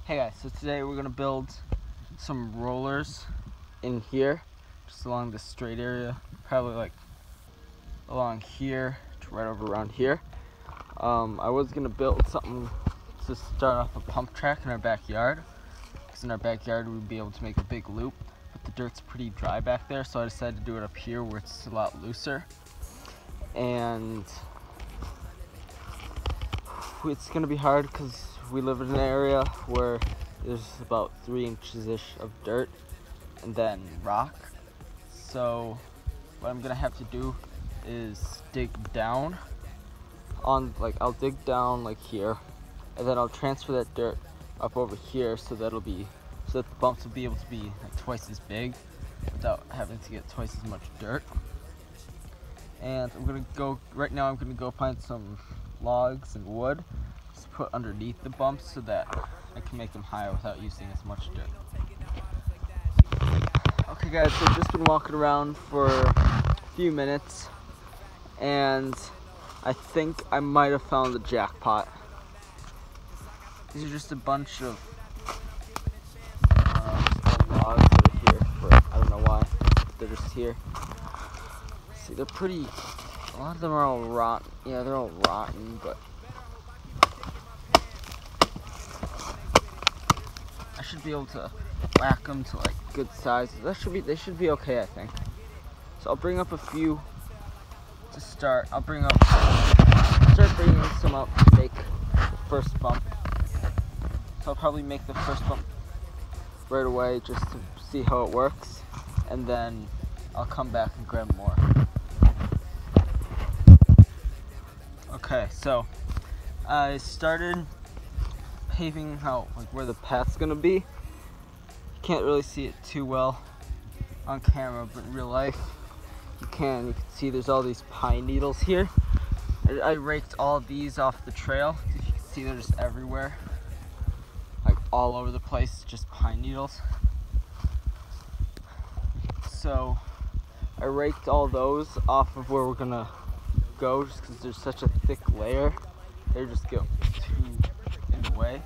Hey guys, so today we're gonna build some rollers in here, just along this straight area, probably like along here to right over around here. I was gonna build something to start off a pump track in our backyard, because in our backyard we'd be able to make a big loop, but the dirt's pretty dry back there, so I decided to do it up here where it's a lot looser. And it's gonna be hard because we live in an area where there's about 3 inches-ish of dirt and then rock. So what I'm gonna have to do is dig down on, I'll dig down like here, and then I'll transfer that dirt up over here so that the bumps will be able to be like twice as big without having to get twice as much dirt. And right now I'm gonna go find some logs and wood to put underneath the bumps so that I can make them higher without using as much dirt. Okay guys, so I've just been walking around for a few minutes and I think I might have found the jackpot. These are just a bunch of logs that are here for, I don't know why, they're just here. See, they're pretty, a lot of them are all rotten. Yeah, they're all rotten, but I should be able to whack them to like good sizes. They should be okay, I think. So I'll bring up a few to start. Start bringing some up to make the first bump. So I'll probably make the first bump right away just to see how it works, and then I'll come back and grab more. Okay, so I started paving out where the path's gonna be. You can't really see it too well on camera, but in real life you can see there's all these pine needles here. I raked all these off the trail. If you can see, they're just everywhere, like all over the place, just pine needles. So I raked all those off of where we're gonna go, just because there's such a thick layer. They just get too in the way.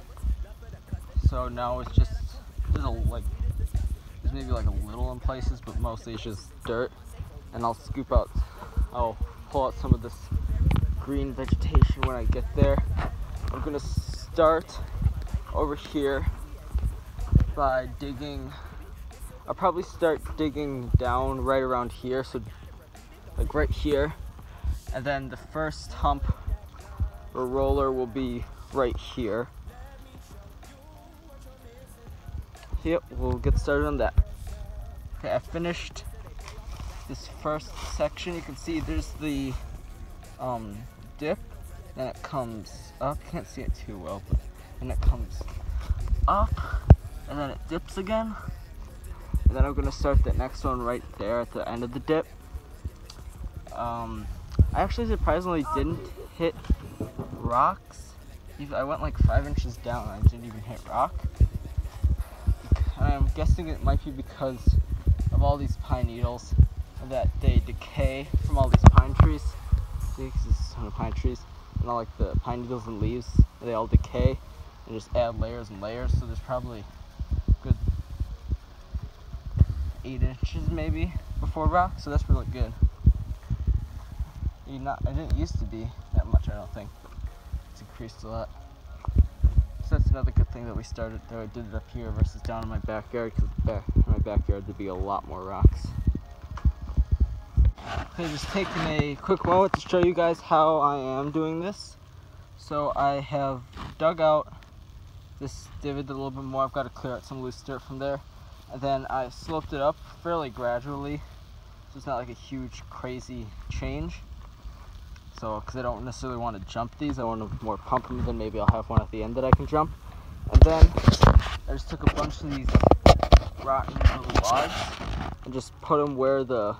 So now it's just, there's maybe like a little in places, but mostly it's just dirt. And I'll pull out some of this green vegetation when I get there. I'm gonna start over here by digging. I'll probably start digging down right around here, so like right here. And then the first hump or roller will be right here. Yep, we'll get started on that. Okay, I finished this first section. You can see there's the dip, then it comes up. Can't see it too well, but then it comes up, and then it dips again. And then I'm gonna start that next one right there at the end of the dip. I actually surprisingly didn't hit rocks. I went like 5 inches down and I didn't even hit rock. And I'm guessing it might be because of all these pine needles that they decay from all these pine trees. See, because this is a ton of pine trees, and all like the pine needles and leaves, they all decay and just add layers and layers. So there's probably a good 8 inches maybe before rock. So that's really good. It didn't used to be that much, I don't think. It's increased a lot. So that's another good thing that we started, that I did it up here versus down in my backyard, because in my backyard there'd be a lot more rocks. Okay, just taking a quick moment to show you guys how I am doing this. So I have dug out this divot a little bit more. I've got to clear out some loose dirt from there. And then I sloped it up fairly gradually. So it's not like a huge, crazy change. So, because I don't necessarily want to jump these, I want to more pump them, then maybe I'll have one at the end that I can jump. And then I just took a bunch of these rotten little logs and just put them where the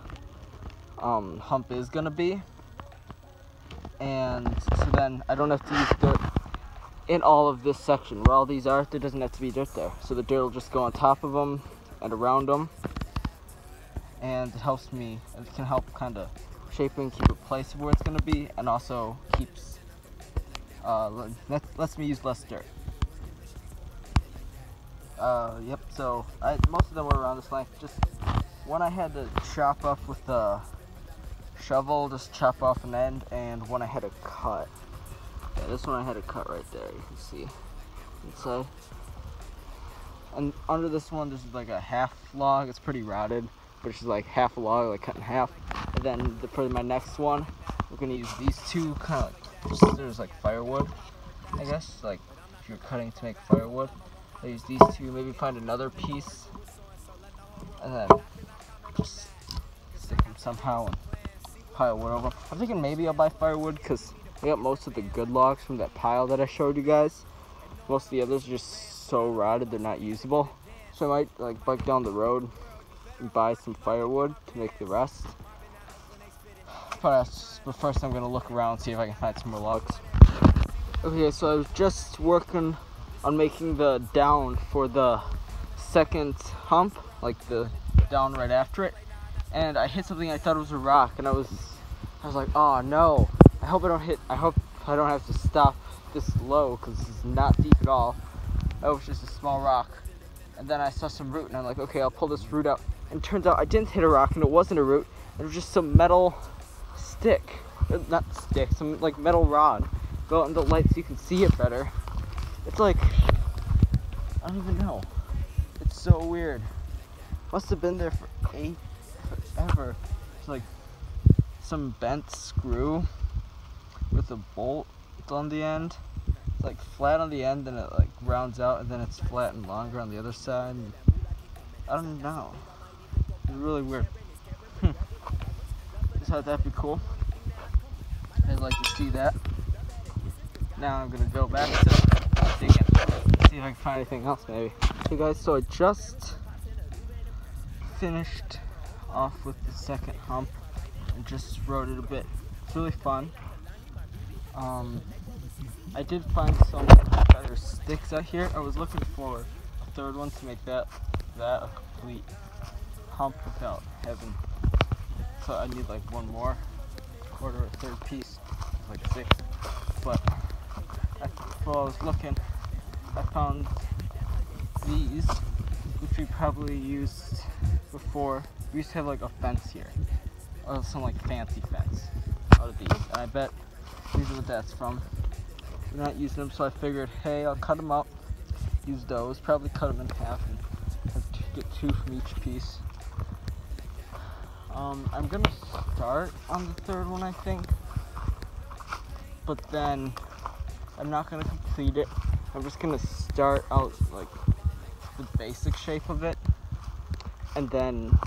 hump is going to be. And so then I don't have to use dirt in all of this section. Where all these are, there doesn't have to be dirt there. So the dirt will just go on top of them and around them. And it can help kind of shape and keep it placed where it's going to be, and also lets me use less dirt. Yep, so most of them were around this length. Just one I had to chop off with the shovel, just chop off an end, and one I had to cut. Yeah, this one I had to cut right there, you can see inside. And under this one, there's like a half log. It's pretty rotted, but it's just like half a log, like cut in half. And then for my next one, we're gonna use these two kind of like, just there's like firewood, I guess. Like if you're cutting to make firewood, I use these two. Maybe find another piece, and then just stick them somehow and pile wood over. I'm thinking maybe I'll buy firewood because I got most of the good logs from that pile that I showed you guys. Most of the others are just so rotted they're not usable. So I might like bike down the road and buy some firewood to make the rest. But first I'm gonna look around and see if I can find some more logs. Okay, so I was just working on making the down for the second hump, like the down right after it. And I hit something I thought it was a rock, and I was like, oh no, I hope I don't have to stop this low because this is not deep at all. That was just a small rock. And then I saw some root and I'm like, okay, I'll pull this root out. And it turns out I didn't hit a rock and it wasn't a root. It was just some metal stick. Not stick, some like metal rod. Go out in the light so you can see it better. It's like, I don't even know. It's so weird. Must have been there for forever. It's like some bent screw with a bolt on the end. It's like flat on the end and it like rounds out and then it's flat and longer on the other side. And I don't know. It's really weird. Just thought that'd be cool. I'd like to see that. Now I'm gonna go back to digging. See if I can find anything else maybe. Okay guys, so I just finished off with the second hump and just rode it a bit. It's really fun. I did find some better sticks out here. I was looking for a third one to make that a complete hump without having, so I need like one more, order a third piece, like 6. But while I was looking, I found these, which we probably used before. We used to have like a fence here, or some like fancy fence out of these, and I bet these are what that's from. We're not using them, so I figured, hey, I'll cut them up, use those, probably cut them in half and get 2 from each piece. I'm gonna start on the third one, I think, but then I'm not gonna complete it. I'm just gonna start out like the basic shape of it, and then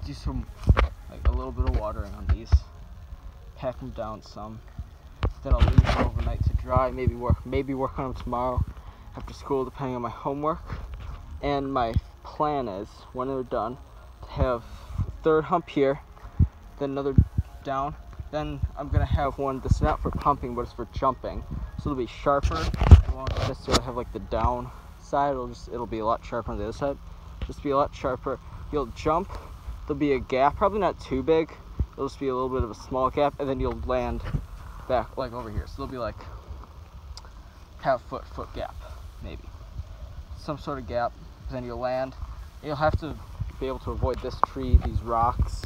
do some, like a little bit of watering on these, pack them down some. Then I'll leave them overnight to dry, maybe work on them tomorrow after school, depending on my homework. And my plan is, when they're done, to have a third hump here, then another down. Then I'm gonna have one that's not for pumping, but it's for jumping. So it'll be sharper. It won't necessarily have like the down side. It'll be a lot sharper on the other side. Just be a lot sharper. You'll jump. There'll be a gap, probably not too big. It'll just be a little bit of a small gap, and then you'll land back like over here. So there'll be like half foot gap, maybe some sort of gap. Then you'll land. You'll have to be able to avoid this tree, these rocks.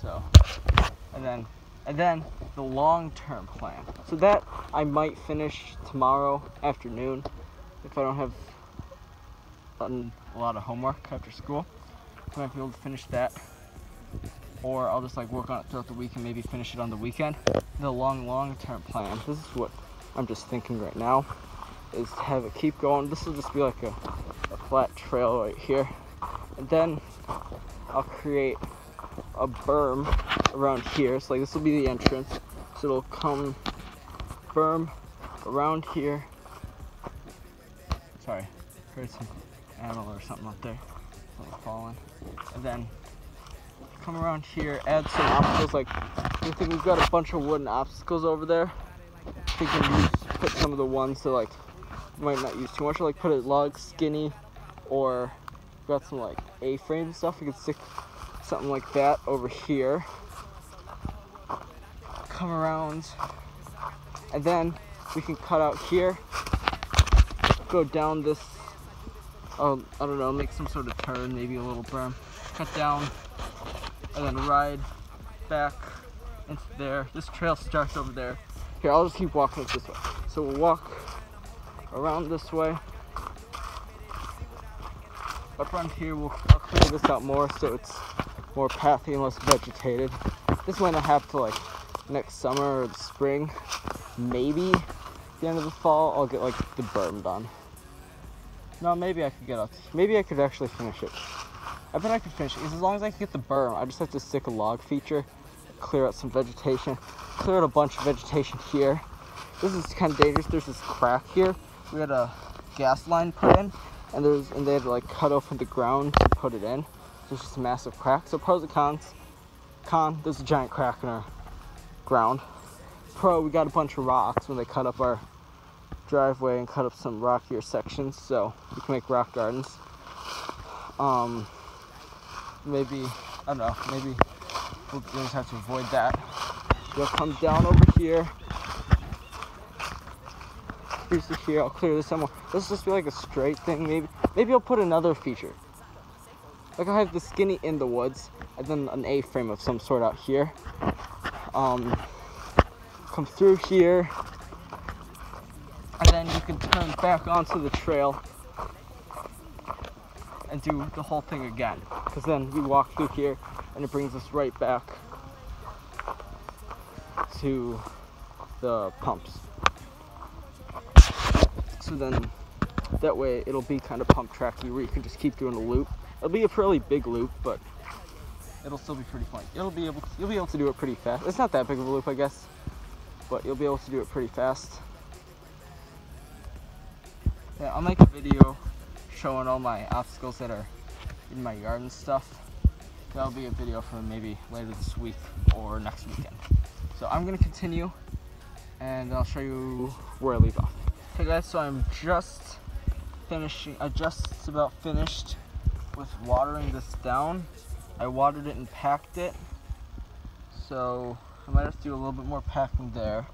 So, and then the long-term plan. So that I might finish tomorrow afternoon if I don't have a lot of homework after school. I might be able to finish that. Or I'll just like work on it throughout the week and maybe finish it on the weekend. The long-term plan, this is what I'm just thinking right now, is to have it keep going. This will just be like a flat trail right here. And then I'll create a berm around here. So like this will be the entrance. So it'll come berm around here. Sorry, heard some animal or something up there. Like falling. And then come around here, add some obstacles. Like I think we've got a bunch of wooden obstacles over there. I think we can put some of the ones that like might not use too much, or like put a log skinny, or got some like A-frame stuff. We can stick something like that over here. Come around, and then we can cut out here, go down this, I don't know, make some sort of turn, maybe a little berm, cut down, and then ride back into there. This trail starts over there. Here, I'll just keep walking it this way. So we'll walk around this way. Up around here, I'll clear this out more so it's more pathy and less vegetated. This might not have to like next summer or the spring. Maybe the end of the fall, I'll get like the berm done. No, maybe I could get out. Maybe I could actually finish it. I bet I could finish it, because as long as I can get the berm, I just have to stick a log feature, clear out some vegetation, clear out a bunch of vegetation here. This is kind of dangerous. There's this crack here. We had a gas line put in, and they had to like cut open the ground to put it in. There's just a massive crack. So pros and cons. Con, there's a giant crack in our ground. Pro, we got a bunch of rocks when they cut up our driveway and cut up some rockier sections, so we can make rock gardens. Maybe, I don't know, maybe we'll just have to avoid that. We'll come down over here. Here's the here, I'll clear this somewhere. Let's just be like a straight thing, maybe I'll put another feature. Like I have the skinny in the woods, and then an A-frame of some sort out here. Come through here, and then you can turn back onto the trail and do the whole thing again. Because then we walk through here, and it brings us right back to the pumps. So then, that way it'll be kind of pump tracky where you can just keep doing a loop. It'll be a pretty big loop, but it'll still be pretty fun. You'll be able to do it pretty fast. It's not that big of a loop, I guess, but you'll be able to do it pretty fast. Yeah, I'll make a video showing all my obstacles that are in my yard and stuff. That'll be a video for maybe later this week or next weekend. So I'm gonna continue, and I'll show you where I leave off. Hey guys, so I'm just about finished with watering this down. I watered it and packed it, so I might have to do a little bit more packing there.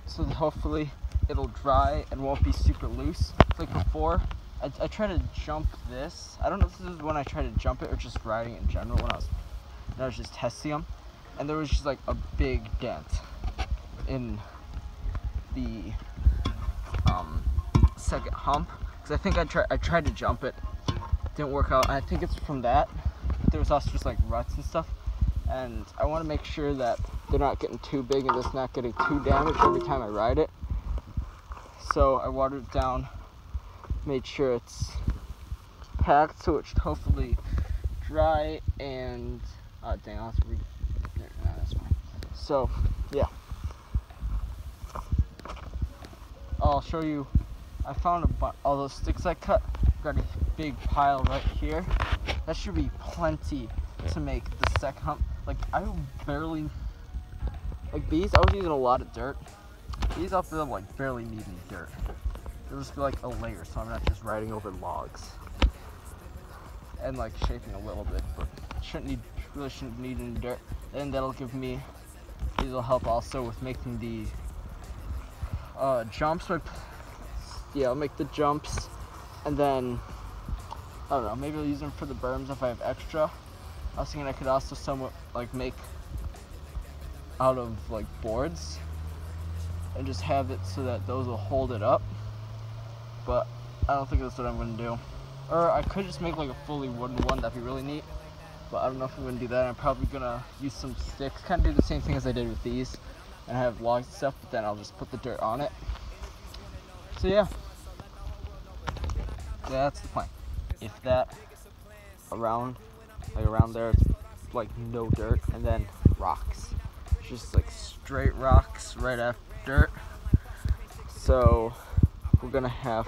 So that hopefully it'll dry and won't be super loose. It's like before, I tried to jump this. I don't know if this is when I tried to jump it or just riding it in general when I was just testing them. And there was just like a big dent in the second hump. Because I think I tried to jump it. Didn't work out. I think it's from that. But there was also just like ruts and stuff. And I want to make sure that they're not getting too big and it's not getting too damaged every time I ride it. So I watered it down, made sure it's packed so it should hopefully dry and dang, I'll have to there, no, that's fine. So yeah, I'll show you. I found all those sticks I cut. Got a big pile right here. That should be plenty to make the second hump. Like I barely, like these, I was using a lot of dirt. These I'll feel like barely need any dirt. It'll just be like a layer, so I'm not just riding over logs. And like shaping a little bit, but really shouldn't need any dirt. And that'll give me, these will help also with making the jumps. Yeah, I'll make the jumps, and then, I don't know, maybe I'll use them for the berms if I have extra. I was thinking I could also somewhat like make out of like boards and just have it so that those will hold it up, but I don't think that's what I'm going to do. Or I could just make like a fully wooden one. That'd be really neat, but I don't know if I'm going to do that. I'm probably going to use some sticks, kind of do the same thing as I did with these, and have logs and stuff, but then I'll just put the dirt on it. So yeah, that's the plan. If that around there, it's like no dirt, and then rocks, just like straight rocks right after dirt. So we're gonna have